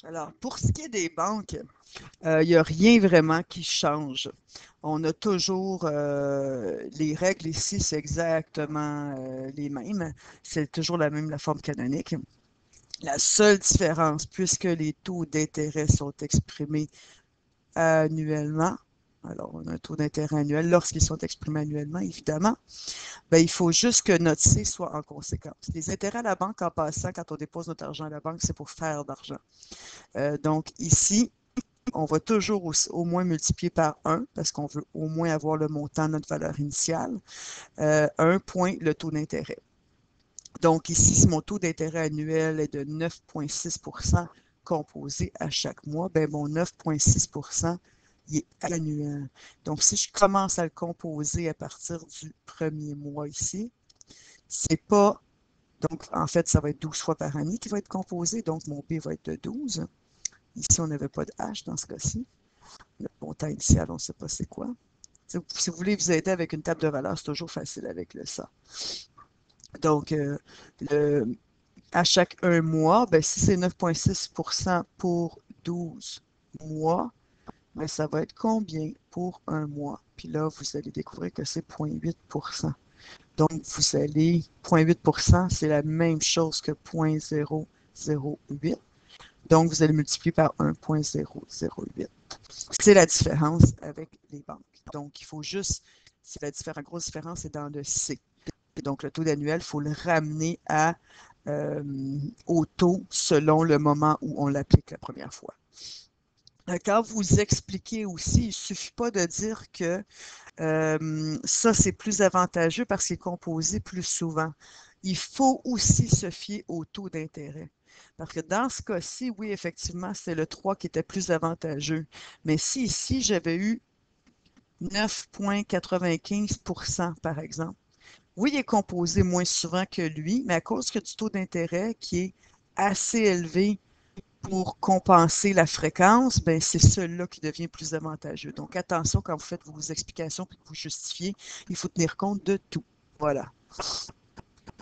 Alors, pour ce qui est des banques, il n'y a rien vraiment qui change. On a toujours les règles ici, c'est exactement les mêmes. C'est toujours la forme canonique. La seule différence, puisque les taux d'intérêt sont exprimés annuellement, alors on a un taux d'intérêt annuel lorsqu'ils sont exprimés annuellement, évidemment, ben, il faut juste que notre C soit en conséquence. Les intérêts à la banque, en passant, quand on dépose notre argent à la banque, c'est pour faire d'argent. Donc ici, on va toujours au moins multiplier par 1 parce qu'on veut au moins avoir le montant de notre valeur initiale. 1 point le taux d'intérêt. Donc ici, si mon taux d'intérêt annuel est de 9,6 composé à chaque mois, ben mon 9,6 il est annuel. Donc si je commence à le composer à partir du premier mois ici, c'est pas, donc en fait, ça va être 12 fois par année qui va être composé, donc mon B va être de 12. Ici, on n'avait pas de H dans ce cas-ci. Le montant initial, on ne sait pas c'est quoi. Si vous voulez vous aider avec une table de valeur, c'est toujours facile avec le ça. Donc, le, à chaque un mois, ben, si c'est 9,6 pour 12 mois, ben, ça va être combien pour un mois? Puis là, vous allez découvrir que c'est 0,8. Donc, vous allez, 0,8 c'est la même chose que 0,008. Donc, vous allez multiplier par 1,008. C'est la différence avec les banques. Donc, il faut juste, c'est la grosse différence, c'est dans le C. Et donc, le taux d'annuel, il faut le ramener euh, au taux selon le moment où on l'applique la première fois. Quand vous expliquez aussi, il ne suffit pas de dire que ça, c'est plus avantageux parce qu'il est composé plus souvent. Il faut aussi se fier au taux d'intérêt. Parce que dans ce cas-ci, oui, effectivement, c'est le 3 qui était plus avantageux. Mais si ici, j'avais eu 9,95 par exemple, oui, il est composé moins souvent que lui, mais à cause que du taux d'intérêt qui est assez élevé pour compenser la fréquence, ben c'est celui-là qui devient plus avantageux. Donc, attention quand vous faites vos explications et que vous justifiez, il faut tenir compte de tout. Voilà.